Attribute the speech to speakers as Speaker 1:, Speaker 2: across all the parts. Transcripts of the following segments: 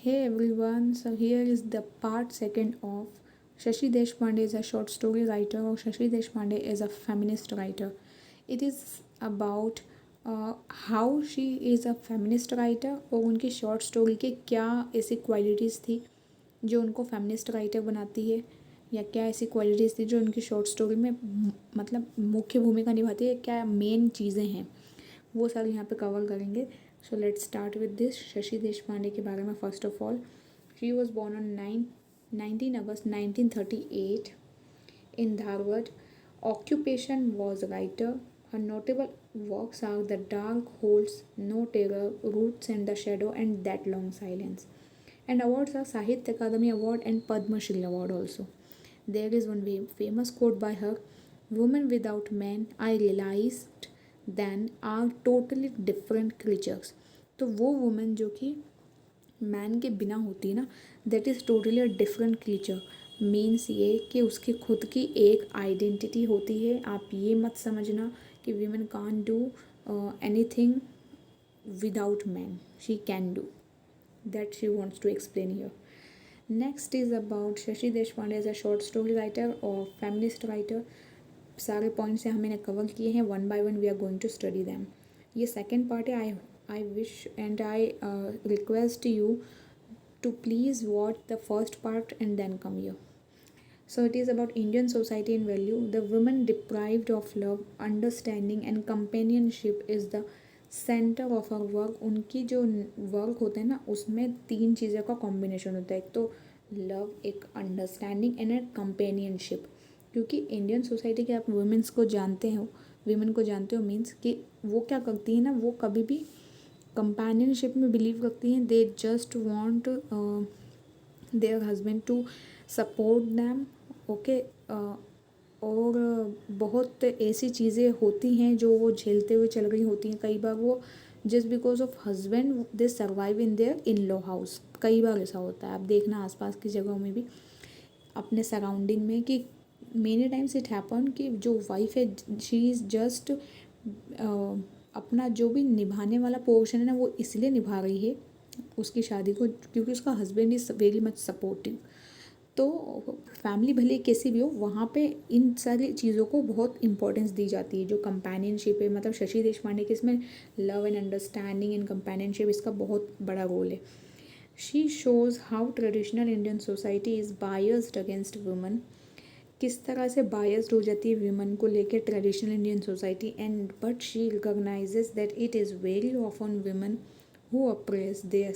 Speaker 1: Hey everyone, so here is the part second of Shashi Deshpande is a short story writer or Shashi Deshpande is a feminist writer. It is about how she is a feminist writer और उनकी short story के क्या ऐसी qualities थी जो उनको feminist writer बनाती है, या क्या ऐसी क्वालिटीज़ थी जो उनकी शॉर्ट स्टोरी में मतलब मुख्य भूमिका निभाती है, क्या मेन चीज़ें हैं, वो सारे यहाँ पे कवर करेंगे. So let's start with this. Shashi Deshpande के बारे में first of all, she was born on 19 August 1938 in Dharwad. Occupation was writer. Her notable works are The Dark Holds No Terror, Roots and the Shadow, and That Long Silence. And awards are Sahitya Akademi Award and Padma Shri Award also. There is one famous quote by her: "Women without men, I realized then, are totally different creatures." तो वो women जो कि man के बिना होती है ना, that is totally a different creature. Means ये कि उसकी खुद की एक आइडेंटिटी होती है. आप ये मत समझना कि women can't do anything without man. She can do that. She wants to explain here. Next is about Shashi Deshpande as a short story writer और फेमिनिस्ट राइटर. सारे पॉइंट्स हैं हमने कवर किए हैं. One by one we are going to study them. ये second part है. I wish and I request you to please watch the first part and then come here. So it is about Indian society and value. The women deprived of love, understanding and companionship is the center of our work. उनकी जो work होते हैं ना, उसमें तीन चीज़ों का combination होता है. एक तो लव, एक अंडरस्टैंडिंग एंड एक कंपेनियनशिप. क्योंकि इंडियन सोसाइटी के आप वुमेन्स को जानते हो, वीमेन को जानते हो, मीन्स कि वो क्या करती है ना, वो कभी भी कंपेनियनशिप में बिलीव रखती हैं. They just want their husband to support them. Okay. और बहुत ऐसी चीज़ें होती हैं जो वो झेलते हुए चल रही होती हैं. कई बार वो just because of husband they survive in their in law house. कई बार ऐसा होता है. आप देखना आसपास की जगहों में भी, अपने सराउंडिंग में, कि मेनी टाइम्स इट हैपन कि जो वाइफ है शी इज़ जस्ट अपना जो भी निभाने वाला पोर्शन है ना, वो इसलिए निभा रही है उसकी शादी को क्योंकि उसका husband is very much supportive. तो फैमिली भले कैसी भी हो, वहाँ पे इन सारी चीज़ों को बहुत इंपॉर्टेंस दी जाती है. जो कंपेनियनशिप है, मतलब शशि देशपांडे के इसमें love and understanding and companionship, इसका बहुत बड़ा रोल है. She shows how traditional Indian society is biased against women. किस तरह से बायस्ड हो जाती है वीमन को लेकर traditional Indian society. And but she recognizes that it is very often women who oppress their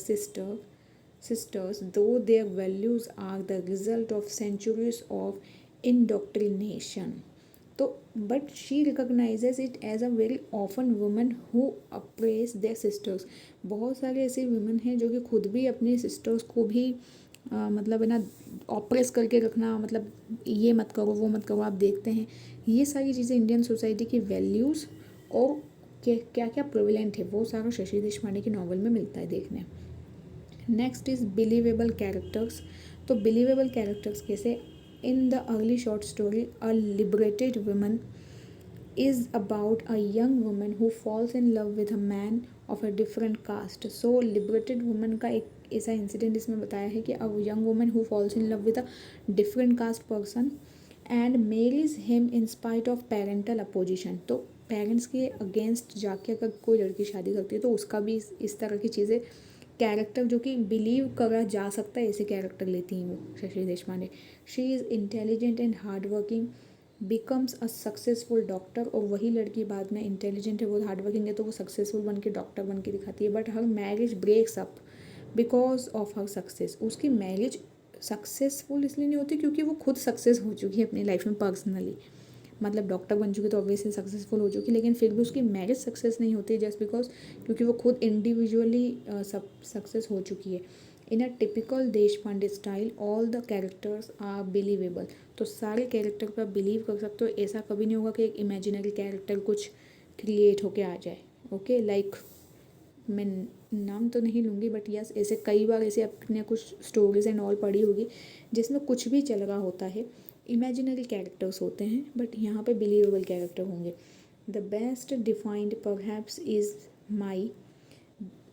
Speaker 1: sisters, though their values are the result of centuries of indoctrination. तो but she recognizes it as a very often women who oppress their sisters. बहुत सारे ऐसे women हैं जो कि खुद भी अपनी सिस्टर्स को भी मतलब है ना ऑप्रेस करके रखना, मतलब ये मत करो वो मत करो. आप देखते हैं ये सारी चीज़ें इंडियन सोसाइटी की वैल्यूज़ और क्या क्या प्रिविलेंट है, वो सारा शशि देशपांडे की नॉवल में मिलता है देखने. Next is believable characters. तो बिलीवेबल कैरेक्टर्स कैसे? In the early short story a liberated woman is about a young woman who falls in love with a man of a different caste. So liberated woman का एक ऐसा incident इसमें बताया है कि a young woman who falls in love with a different caste person and marries him in spite of parental opposition. तो parents के against जाके अगर कोई लड़की शादी करती है तो उसका भी इस तरह की चीज़ें, कैरेक्टर जो कि बिलीव करा जा सकता है, ऐसे कैरेक्टर लेती हैं वो Shashi Deshpande. She is intelligent and hard working, becomes a successful doctor. और वही लड़की बाद में इंटेलिजेंट है, वो हार्ड वर्किंग है, तो वो सक्सेसफुल बन के डॉक्टर बन के दिखाती है. But her marriage breaks up because of her success. उसकी मैरिज सक्सेसफुल इसलिए नहीं होती क्योंकि वो खुद सक्सेस हो चुकी है अपनी लाइफ में पर्सनली, मतलब डॉक्टर बन चुकी तो ऑब्वियसली सक्सेसफुल हो चुकी, लेकिन फिर भी उसकी मैरिज सक्सेस नहीं होती जस्ट बिकॉज क्योंकि वो खुद इंडिविजुअली सब सक्सेस हो चुकी है. In a typical Deshpande style all the characters are believable. तो सारे कैरेक्टर पर बिलीव कर सकते हो. ऐसा कभी नहीं होगा कि एक इमेजिनरी कैरेक्टर कुछ क्रिएट होके आ जाए. ओके, लाइक मैं नाम तो नहीं लूँगी बट यस, ऐसे कई बार ऐसे अपने कुछ स्टोरीज एंड ऑल पढ़ी होगी जिसमें कुछ भी चल रहा होता है, इमेजिनरी कैरेक्टर्स होते हैं, बट यहाँ पे बिलीवेबल कैरेक्टर होंगे. The best defined perhaps is Mai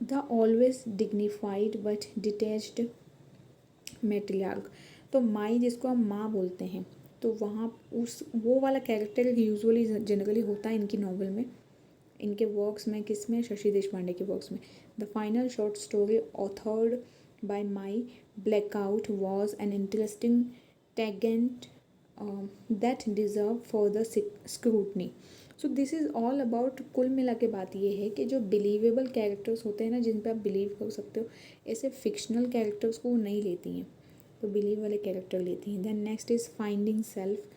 Speaker 1: the always dignified but detached matriarch. तो माई जिसको हम माँ बोलते हैं, तो वहाँ उस वो वाला कैरेक्टर यूजुअली जनरली होता है इनकी नॉवल में, इनके वर्क्स में, किस में, शशि देशपांडे के वर्क्स में। The final short story authored by my blackout was an interesting tangent that deserve further scrutiny. So this is all about, कुल मिला के बात ये है कि जो बिलीवेबल कैरेक्टर्स होते हैं ना, जिन पे आप बिलीव कर सकते हो, ऐसे फिक्शनल कैरेक्टर्स को वो नहीं लेती हैं, तो बिलीव वाले कैरेक्टर लेती हैं। Then next is finding self.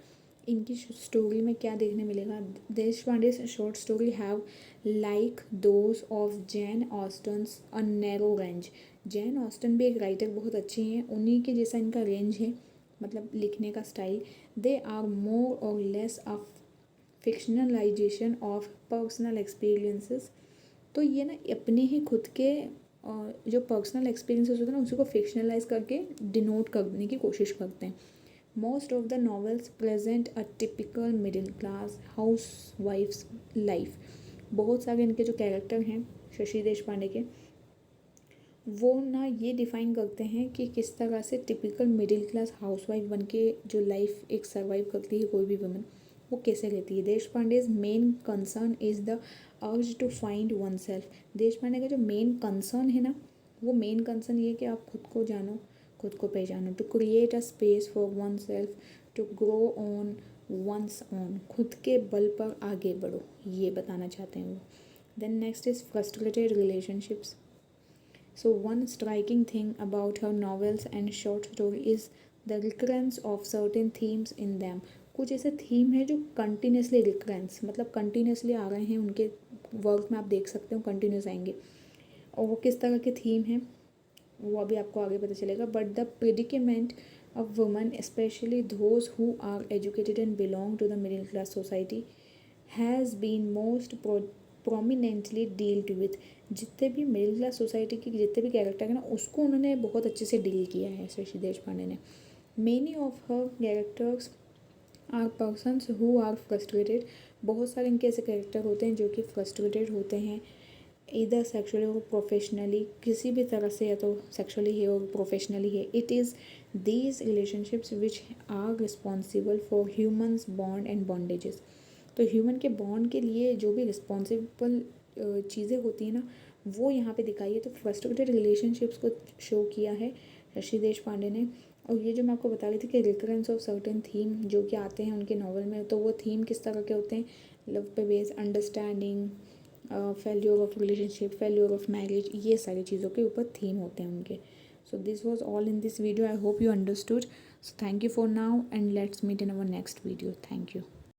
Speaker 1: इनकी स्टोरी में क्या देखने मिलेगा, Deshpande short story have like those of Jane Austen's a narrow range. Jane Austen भी एक राइटर बहुत अच्छी हैं, उन्हीं के जैसा इनका रेंज है, मतलब लिखने का स्टाइल। दे आर मोर और less a fictionalization of personal experiences. तो ये ना अपने ही खुद के जो पर्सनल एक्सपीरियंसेस होते हैं ना, उसी को फिक्शनलाइज करके डिनोट करने की कोशिश करते हैं। Most of the novels present a typical middle class house wife's life. बहुत सारे इनके जो कैरेक्टर हैं शशि देशपांडे के, वो ना ये डिफ़ाइन करते हैं कि किस तरह से टिपिकल मिडिल क्लास हाउसवाइफ बन के जो लाइफ एक सर्वाइव करती है कोई भी वुमन, वो कैसे रहती है। Deshpande's main concern is the urge to find oneself. Deshpande का जो मेन कंसर्न है ना, वो मेन कंसर्न ये है कि आप खुद को जानो, खुद को पहचानो, to create a space for oneself, to grow on one's own, खुद के बल पर आगे बढ़ो, ये बताना चाहते हैं वो। Then next is frustrated relationships. So, one striking thing about her novels and short story is the recurrence of certain themes in them. कुछ ऐसे थीम है जो कंटिन्यूसली रिकरेंस, मतलब कंटिन्यूसली आ रहे हैं उनके वर्क में, आप देख सकते हो कंटिन्यूस आएंगे। और वो किस तरह के थीम हैं वो अभी आपको आगे पता चलेगा। But the predicament of woman, specially those who are educated and belong to the middle class society, has been most prominently dealt with. जितने भी मिडिल क्लास सोसाइटी के जितने भी कैरेक्टर हैं ना, उसको उन्होंने बहुत अच्छे से डील किया है शशि देशपांडे ने। Many of her characters are persons who are frustrated. बहुत सारे इनके ऐसे कैरेक्टर होते हैं जो कि फ्रस्ट्रेटेड होते हैं, इधर सेक्सुअली और प्रोफेशनली, किसी भी तरह से, या तो सेक्सुअली है और प्रोफेशनली है। It is these relationships which are responsible for humans bond and bondages. तो ह्यूमन के बॉन्ड के लिए जो भी रिस्पॉन्सिबल चीज़ें होती हैं ना, वो यहाँ पे दिखाई है। तो फ्रस्ट्रेटेड रिलेशनशिप्स को शो किया है शशि देशपांडे ने। और ये जो मैं आपको बता रही थी कि रिकरेंस ऑफ सर्टेन थीम जो कि आते हैं उनके नॉवल में, तो वो थीम किस तरह के होते हैं, लव पे base, understanding, failure of relationship, failure of marriage, ये सारी चीज़ों के ऊपर थीम होते हैं उनके। So this was all in this video. I hope you understood. So thank you for now and let's meet in our next video. Thank you.